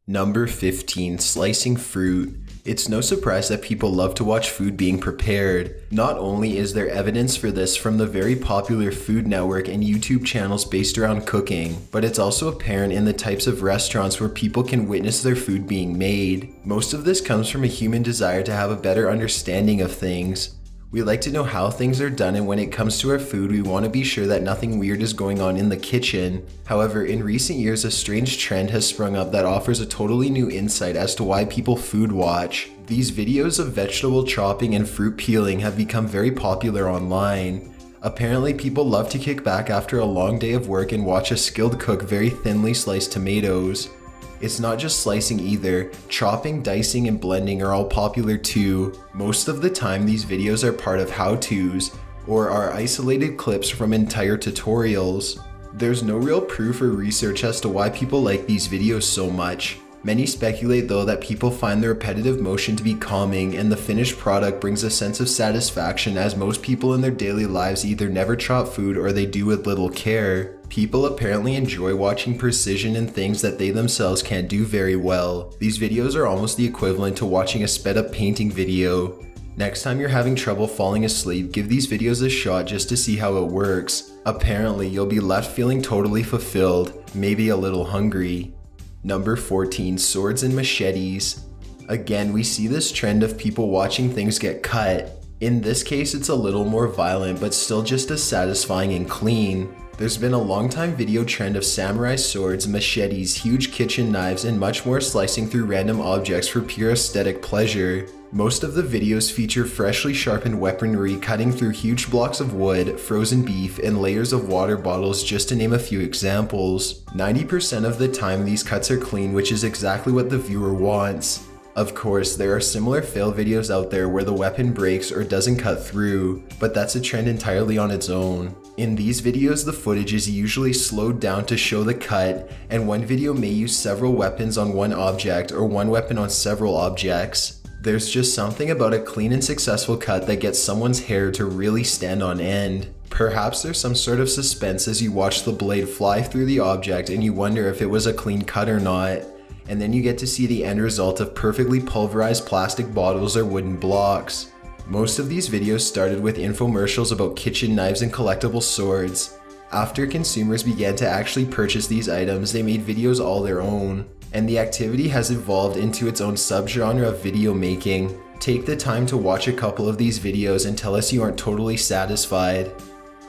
Number 15. Slicing fruit. It's no surprise that people love to watch food being prepared. Not only is there evidence for this from the very popular Food Network and YouTube channels based around cooking, but it's also apparent in the types of restaurants where people can witness their food being made. Most of this comes from a human desire to have a better understanding of things. We like to know how things are done, and when it comes to our food, we want to be sure that nothing weird is going on in the kitchen. However, in recent years, a strange trend has sprung up that offers a totally new insight as to why people food watch. These videos of vegetable chopping and fruit peeling have become very popular online. Apparently, people love to kick back after a long day of work and watch a skilled cook very thinly slice tomatoes. It's not just slicing either. Chopping, dicing, and blending are all popular too. Most of the time, these videos are part of how-tos, or are isolated clips from entire tutorials. There's no real proof or research as to why people like these videos so much. Many speculate though that people find the repetitive motion to be calming, and the finished product brings a sense of satisfaction, as most people in their daily lives either never chop food or they do with little care. People apparently enjoy watching precision in things that they themselves can't do very well. These videos are almost the equivalent to watching a sped up painting video. Next time you're having trouble falling asleep, give these videos a shot just to see how it works. Apparently, you'll be left feeling totally fulfilled, maybe a little hungry. Number 14. Swords and machetes. Again, we see this trend of people watching things get cut. In this case, it's a little more violent, but still just as satisfying and clean. There's been a long time video trend of samurai swords, machetes, huge kitchen knives, and much more slicing through random objects for pure aesthetic pleasure. Most of the videos feature freshly sharpened weaponry cutting through huge blocks of wood, frozen beef, and layers of water bottles, just to name a few examples. 90% of the time these cuts are clean, which is exactly what the viewer wants. Of course, there are similar fail videos out there where the weapon breaks or doesn't cut through, but that's a trend entirely on its own. In these videos, the footage is usually slowed down to show the cut, and one video may use several weapons on one object or one weapon on several objects. There's just something about a clean and successful cut that gets someone's hair to really stand on end. Perhaps there's some sort of suspense as you watch the blade fly through the object and you wonder if it was a clean cut or not. And then you get to see the end result of perfectly pulverized plastic bottles or wooden blocks. Most of these videos started with infomercials about kitchen knives and collectible swords. After consumers began to actually purchase these items, they made videos all their own. And the activity has evolved into its own subgenre of video making. Take the time to watch a couple of these videos and tell us you aren't totally satisfied.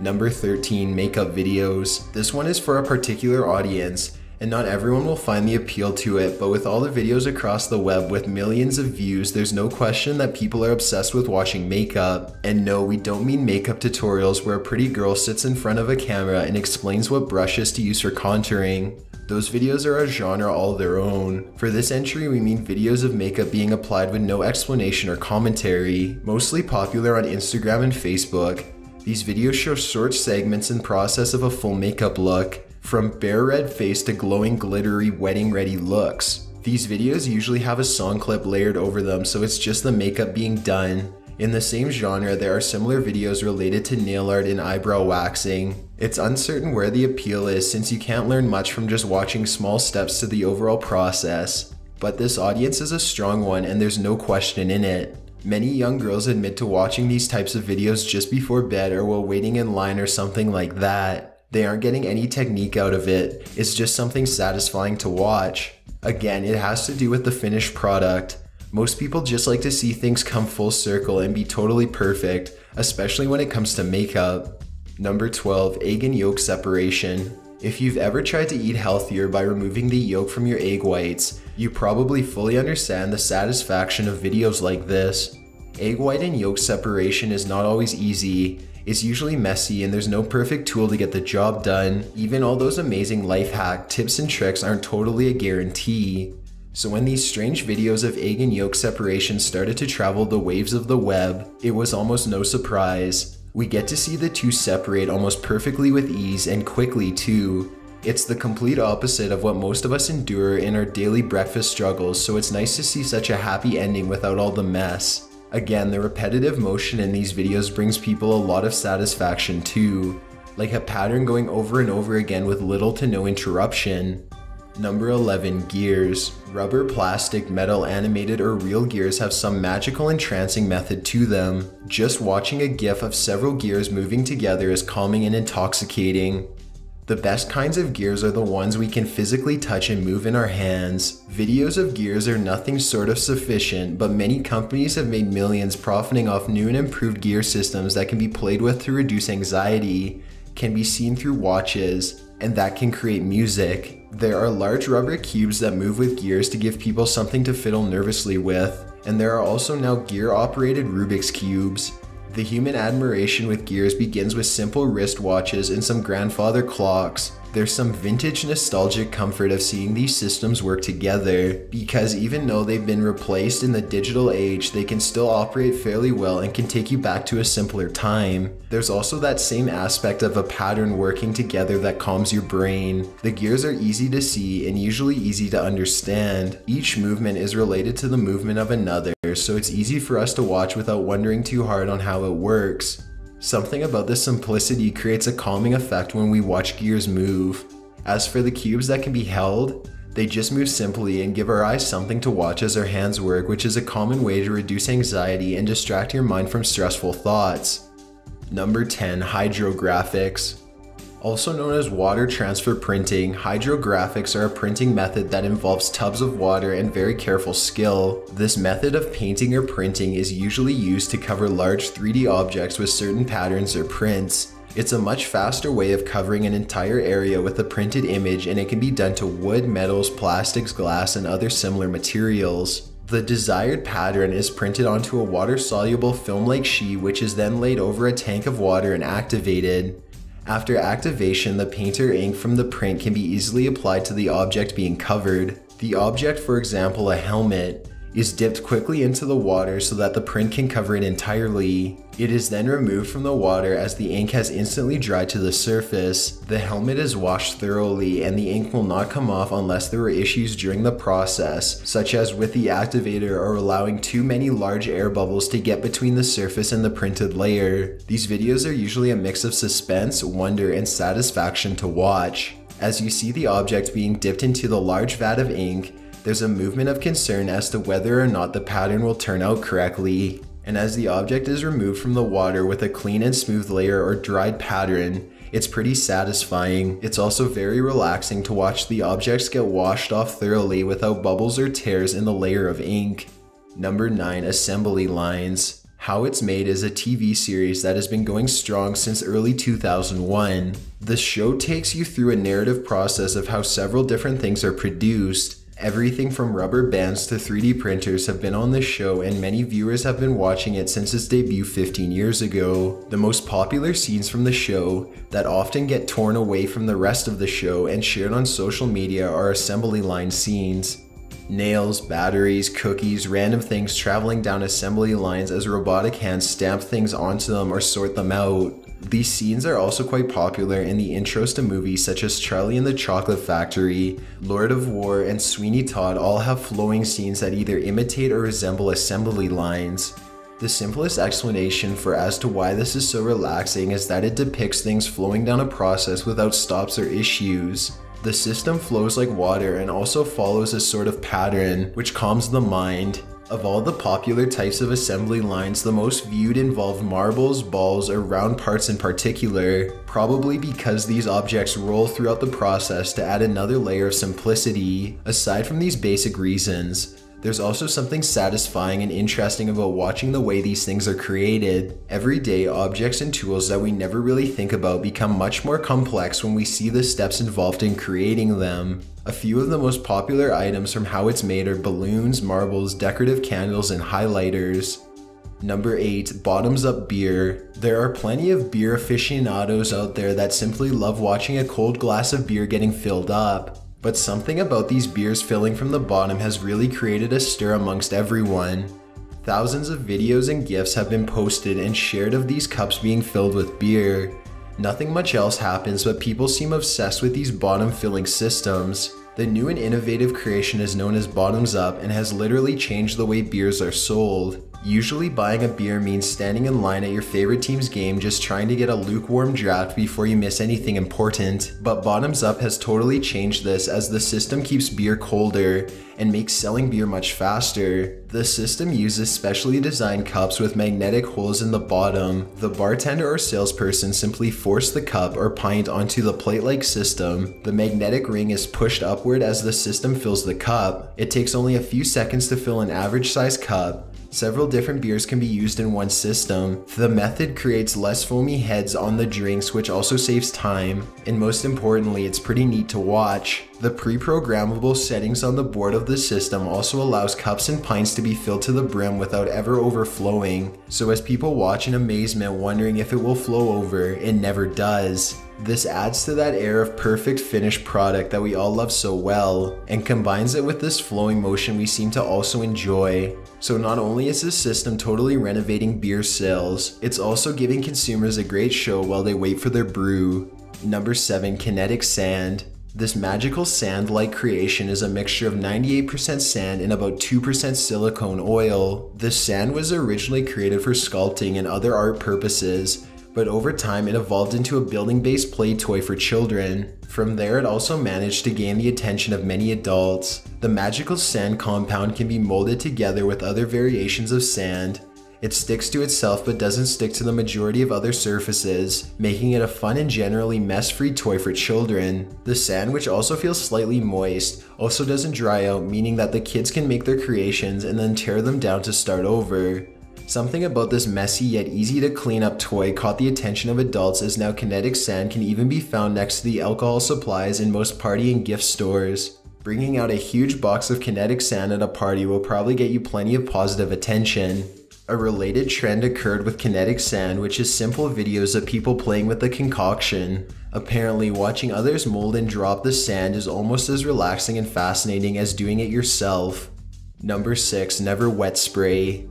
Number 13. Makeup videos. This one is for a particular audience, and not everyone will find the appeal to it, but with all the videos across the web with millions of views, there's no question that people are obsessed with watching makeup. And no, we don't mean makeup tutorials where a pretty girl sits in front of a camera and explains what brushes to use for contouring. Those videos are a genre all their own. For this entry, we mean videos of makeup being applied with no explanation or commentary, mostly popular on Instagram and Facebook. These videos show short segments and process of a full makeup look, from bare red face to glowing glittery wedding ready looks. These videos usually have a song clip layered over them, so it's just the makeup being done. In the same genre, there are similar videos related to nail art and eyebrow waxing. It's uncertain where the appeal is, since you can't learn much from just watching small steps to the overall process. But this audience is a strong one, and there's no question in it. Many young girls admit to watching these types of videos just before bed or while waiting in line or something like that. They aren't getting any technique out of it, it's just something satisfying to watch. Again, it has to do with the finished product. Most people just like to see things come full circle and be totally perfect, especially when it comes to makeup. Number 12. Egg and yolk separation. If you've ever tried to eat healthier by removing the yolk from your egg whites, you probably fully understand the satisfaction of videos like this. Egg white and yolk separation is not always easy. It's usually messy, and there's no perfect tool to get the job done. Even all those amazing life hack tips and tricks aren't totally a guarantee. So when these strange videos of egg and yolk separation started to travel the waves of the web, it was almost no surprise. We get to see the two separate almost perfectly with ease, and quickly too. It's the complete opposite of what most of us endure in our daily breakfast struggles, so it's nice to see such a happy ending without all the mess. Again, the repetitive motion in these videos brings people a lot of satisfaction too, like a pattern going over and over again with little to no interruption. Number 11. Gears. Rubber, plastic, metal, animated, or real gears have some magical entrancing method to them. Just watching a GIF of several gears moving together is calming and intoxicating. The best kinds of gears are the ones we can physically touch and move in our hands. Videos of gears are nothing sort of sufficient, but many companies have made millions profiting off new and improved gear systems that can be played with to reduce anxiety, can be seen through watches, and that can create music. There are large rubber cubes that move with gears to give people something to fiddle nervously with, and there are also now gear-operated Rubik's Cubes. The human admiration with gears begins with simple wristwatches and some grandfather clocks. There's some vintage nostalgic comfort of seeing these systems work together, because even though they've been replaced in the digital age, they can still operate fairly well and can take you back to a simpler time. There's also that same aspect of a pattern working together that calms your brain. The gears are easy to see and usually easy to understand. Each movement is related to the movement of another, so it's easy for us to watch without wondering too hard on how it works. Something about this simplicity creates a calming effect when we watch gears move. As for the cubes that can be held, they just move simply and give our eyes something to watch as our hands work, which is a common way to reduce anxiety and distract your mind from stressful thoughts. Number 10. Hydrographics. Also known as water transfer printing, hydrographics are a printing method that involves tubs of water and very careful skill. This method of painting or printing is usually used to cover large 3D objects with certain patterns or prints. It's a much faster way of covering an entire area with a printed image, and it can be done to wood, metals, plastics, glass, and other similar materials. The desired pattern is printed onto a water-soluble film-like sheet, which is then laid over a tank of water and activated. After activation, the paint or ink from the print can be easily applied to the object being covered. The object, for example a helmet, is dipped quickly into the water so that the print can cover it entirely. It is then removed from the water as the ink has instantly dried to the surface. The helmet is washed thoroughly and the ink will not come off unless there were issues during the process, such as with the activator or allowing too many large air bubbles to get between the surface and the printed layer. These videos are usually a mix of suspense, wonder, and satisfaction to watch. As you see the object being dipped into the large vat of ink, there's a movement of concern as to whether or not the pattern will turn out correctly. And as the object is removed from the water with a clean and smooth layer or dried pattern, it's pretty satisfying. It's also very relaxing to watch the objects get washed off thoroughly without bubbles or tears in the layer of ink. Number 9. Assembly lines. How It's Made is a TV series that has been going strong since early 2001. The show takes you through a narrative process of how several different things are produced. Everything from rubber bands to 3D printers have been on this show, and many viewers have been watching it since its debut 15 years ago. The most popular scenes from the show that often get torn away from the rest of the show and shared on social media are assembly line scenes. Nails, batteries, cookies, random things traveling down assembly lines as robotic hands stamp things onto them or sort them out. These scenes are also quite popular in the intros to movies such as Charlie and the Chocolate Factory, Lord of War, and Sweeney Todd all have flowing scenes that either imitate or resemble assembly lines. The simplest explanation for as to why this is so relaxing is that it depicts things flowing down a process without stops or issues. The system flows like water and also follows a sort of pattern, which calms the mind. Of all the popular types of assembly lines, the most viewed involve marbles, balls, or round parts in particular, probably because these objects roll throughout the process to add another layer of simplicity. Aside from these basic reasons, there's also something satisfying and interesting about watching the way these things are created. Every day, objects and tools that we never really think about become much more complex when we see the steps involved in creating them. A few of the most popular items from How It's Made are balloons, marbles, decorative candles, and highlighters. Number 8. Bottoms Up Beer. There are plenty of beer aficionados out there that simply love watching a cold glass of beer getting filled up. But something about these beers filling from the bottom has really created a stir amongst everyone. Thousands of videos and GIFs have been posted and shared of these cups being filled with beer. Nothing much else happens, but people seem obsessed with these bottom filling systems. The new and innovative creation is known as Bottoms Up and has literally changed the way beers are sold. Usually buying a beer means standing in line at your favorite team's game just trying to get a lukewarm draft before you miss anything important. But Bottoms Up has totally changed this, as the system keeps beer colder and makes selling beer much faster. The system uses specially designed cups with magnetic holes in the bottom. The bartender or salesperson simply force the cup or pint onto the plate-like system. The magnetic ring is pushed upward as the system fills the cup. It takes only a few seconds to fill an average-sized cup. Several different beers can be used in one system. The method creates less foamy heads on the drinks, which also saves time. And most importantly, it's pretty neat to watch. The pre-programmable settings on the board of the system also allows cups and pints to be filled to the brim without ever overflowing. So as people watch in amazement wondering if it will flow over, it never does. This adds to that air of perfect finished product that we all love so well, and combines it with this flowing motion we seem to also enjoy. So not only is this system totally renovating beer sales, it's also giving consumers a great show while they wait for their brew. Number 7. Kinetic Sand. This magical sand-like creation is a mixture of 98% sand and about 2% silicone oil. The sand was originally created for sculpting and other art purposes, but over time it evolved into a building-based play toy for children. From there, it also managed to gain the attention of many adults. The magical sand compound can be molded together with other variations of sand. It sticks to itself but doesn't stick to the majority of other surfaces, making it a fun and generally mess-free toy for children. The sand, which also feels slightly moist, also doesn't dry out, meaning that the kids can make their creations and then tear them down to start over. Something about this messy yet easy to clean up toy caught the attention of adults, as now kinetic sand can even be found next to the alcohol supplies in most party and gift stores. Bringing out a huge box of kinetic sand at a party will probably get you plenty of positive attention. A related trend occurred with kinetic sand, which is simple videos of people playing with the concoction. Apparently, watching others mold and drop the sand is almost as relaxing and fascinating as doing it yourself. Number 6. Never Wet Spray.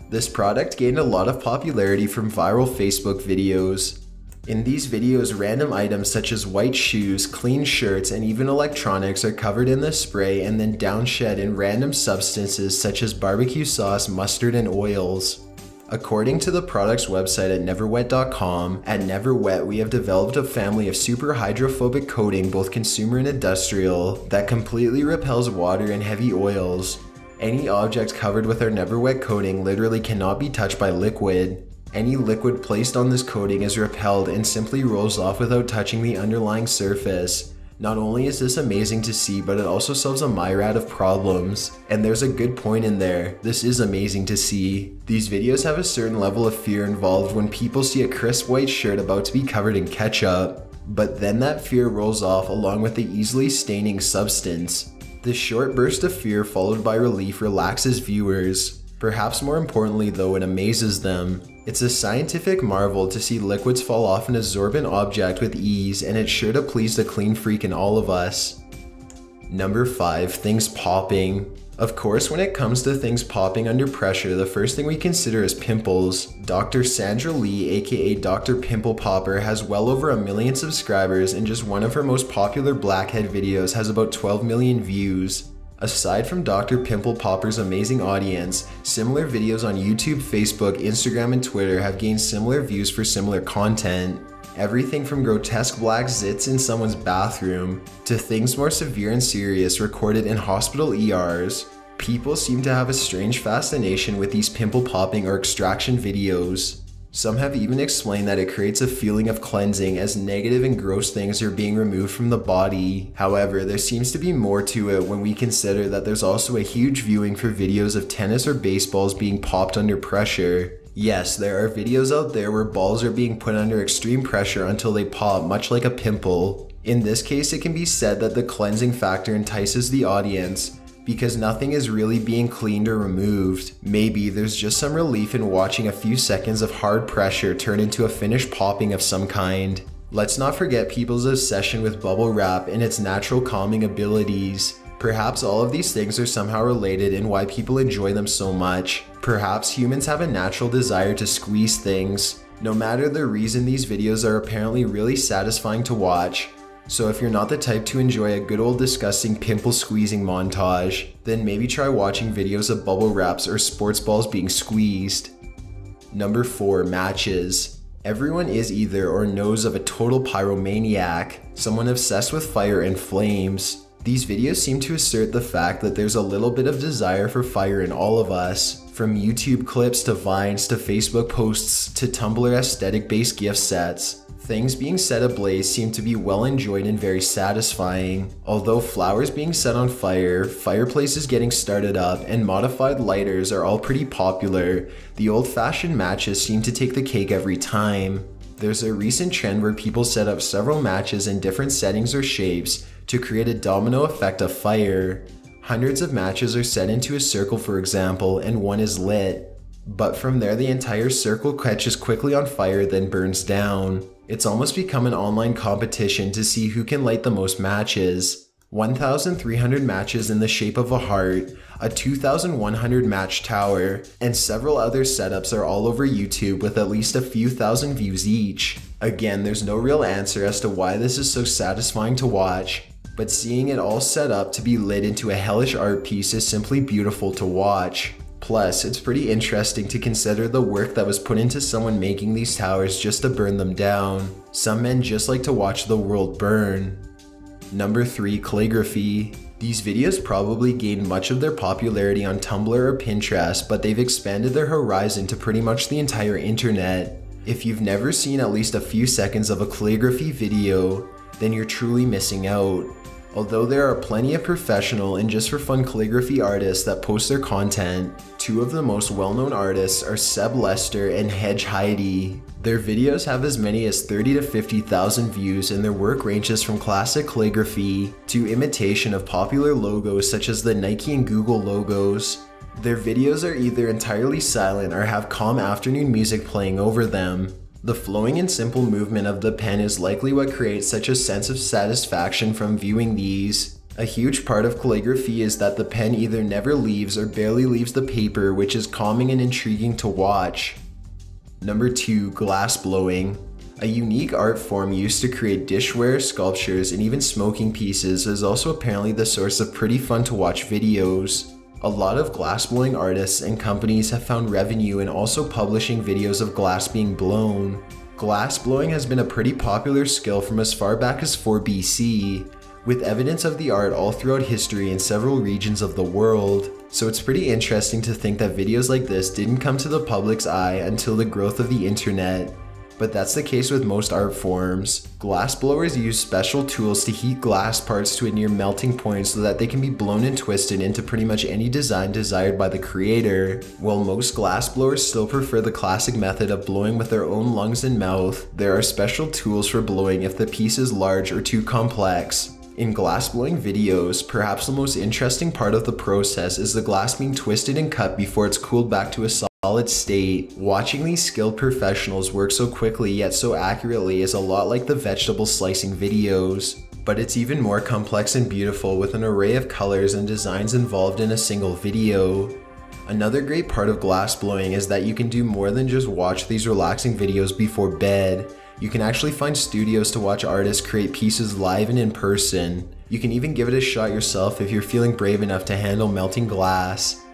This product gained a lot of popularity from viral Facebook videos. In these videos, random items such as white shoes, clean shirts, and even electronics are covered in the spray and then downshed in random substances such as barbecue sauce, mustard, and oils. According to the product's website at neverwet.com, at NeverWet we have developed a family of super hydrophobic coating, both consumer and industrial, that completely repels water and heavy oils. Any object covered with our NeverWet coating literally cannot be touched by liquid. Any liquid placed on this coating is repelled and simply rolls off without touching the underlying surface. Not only is this amazing to see, but it also solves a myriad of problems. And there's a good point in there. This is amazing to see. These videos have a certain level of fear involved when people see a crisp white shirt about to be covered in ketchup. But then that fear rolls off along with the easily staining substance. This short burst of fear followed by relief relaxes viewers. Perhaps more importantly though, it amazes them. It's a scientific marvel to see liquids fall off an absorbent object with ease, and it's sure to please the clean freak in all of us. Number 5. Things popping. Of course, when it comes to things popping under pressure, the first thing we consider is pimples. Dr. Sandra Lee, aka Dr. Pimple Popper, has well over 1 million subscribers, and just one of her most popular blackhead videos has about 12 million views. Aside from Dr. Pimple Popper's amazing audience, similar videos on YouTube, Facebook, Instagram, and Twitter have gained similar views for similar content. Everything from grotesque black zits in someone's bathroom to things more severe and serious recorded in hospital ERs. People seem to have a strange fascination with these pimple popping or extraction videos. Some have even explained that it creates a feeling of cleansing as negative and gross things are being removed from the body. However, there seems to be more to it when we consider that there's also a huge viewing for videos of tennis or baseballs being popped under pressure. Yes, there are videos out there where balls are being put under extreme pressure until they pop, much like a pimple. In this case, it can be said that the cleansing factor entices the audience, because nothing is really being cleaned or removed. Maybe there's just some relief in watching a few seconds of hard pressure turn into a finished popping of some kind. Let's not forget people's obsession with bubble wrap and its natural calming abilities. Perhaps all of these things are somehow related in why people enjoy them so much. Perhaps humans have a natural desire to squeeze things. No matter the reason, these videos are apparently really satisfying to watch. So if you're not the type to enjoy a good old disgusting pimple squeezing montage, then maybe try watching videos of bubble wraps or sports balls being squeezed. Number 4, matches. Everyone is either or knows of a total pyromaniac, someone obsessed with fire and flames. These videos seem to assert the fact that there's a little bit of desire for fire in all of us, from YouTube clips to vines to Facebook posts to Tumblr aesthetic-based gift sets. Things being set ablaze seem to be well enjoyed and very satisfying. Although flowers being set on fire, fireplaces getting started up, and modified lighters are all pretty popular, the old-fashioned matches seem to take the cake every time. There's a recent trend where people set up several matches in different settings or shapes to create a domino effect of fire. Hundreds of matches are set into a circle, for example, and one is lit. But from there, the entire circle catches quickly on fire, then burns down. It's almost become an online competition to see who can light the most matches. 1,300 matches in the shape of a heart, a 2,100 match tower, and several other setups are all over YouTube with at least a few thousand views each. Again, there's no real answer as to why this is so satisfying to watch, but seeing it all set up to be lit into a hellish art piece is simply beautiful to watch. Plus, it's pretty interesting to consider the work that was put into someone making these towers just to burn them down. Some men just like to watch the world burn. Number 3, calligraphy. These videos probably gained much of their popularity on Tumblr or Pinterest, but they've expanded their horizon to pretty much the entire internet. If you've never seen at least a few seconds of a calligraphy video, then you're truly missing out. Although there are plenty of professional and just for fun calligraphy artists that post their content, two of the most well-known artists are Seb Lester and Hedge Heidi. Their videos have as many as 30 to 50,000 views, and their work ranges from classic calligraphy to imitation of popular logos such as the Nike and Google logos. Their videos are either entirely silent or have calm afternoon music playing over them. The flowing and simple movement of the pen is likely what creates such a sense of satisfaction from viewing these. A huge part of calligraphy is that the pen either never leaves or barely leaves the paper, which is calming and intriguing to watch. Number 2, glass blowing. A unique art form used to create dishware, sculptures, and even smoking pieces is also apparently the source of pretty fun to watch videos. A lot of glassblowing artists and companies have found revenue in also publishing videos of glass being blown. Glassblowing has been a pretty popular skill from as far back as 4 BC, with evidence of the art all throughout history in several regions of the world. So it's pretty interesting to think that videos like this didn't come to the public's eye until the growth of the internet. But that's the case with most art forms. Glassblowers use special tools to heat glass parts to a near melting point so that they can be blown and twisted into pretty much any design desired by the creator. While most glassblowers still prefer the classic method of blowing with their own lungs and mouth, there are special tools for blowing if the piece is large or too complex. In glassblowing videos, perhaps the most interesting part of the process is the glass being twisted and cut before it's cooled back to a solid state. Watching these skilled professionals work so quickly yet so accurately is a lot like the vegetable slicing videos, but it's even more complex and beautiful with an array of colors and designs involved in a single video. Another great part of glassblowing is that you can do more than just watch these relaxing videos before bed. You can actually find studios to watch artists create pieces live and in person. You can even give it a shot yourself if you're feeling brave enough to handle melting glass.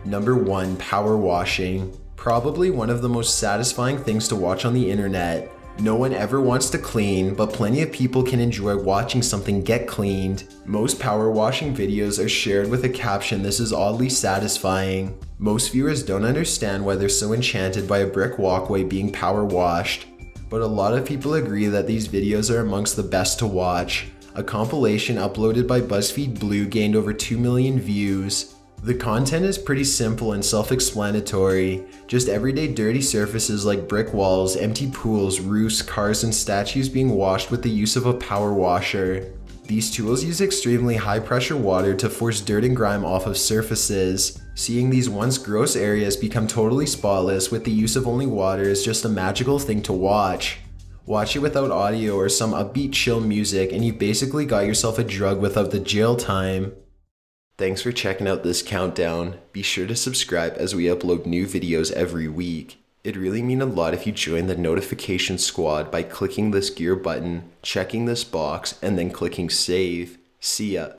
Number 1, power washing. Probably one of the most satisfying things to watch on the internet. No one ever wants to clean, but plenty of people can enjoy watching something get cleaned. Most power washing videos are shared with a caption, "This is oddly satisfying." Most viewers don't understand why they're so enchanted by a brick walkway being power washed, but a lot of people agree that these videos are amongst the best to watch. A compilation uploaded by BuzzFeed Blue gained over 2 million views. The content is pretty simple and self-explanatory, just everyday dirty surfaces like brick walls, empty pools, roofs, cars, and statues being washed with the use of a power washer. These tools use extremely high pressure water to force dirt and grime off of surfaces. Seeing these once gross areas become totally spotless with the use of only water is just a magical thing to watch. Watch it without audio or some upbeat chill music and you've basically got yourself a drug without the jail time. Thanks for checking out this countdown. Be sure to subscribe as we upload new videos every week. It'd really mean a lot if you join the notification squad by clicking this gear button, checking this box, and then clicking save. See ya.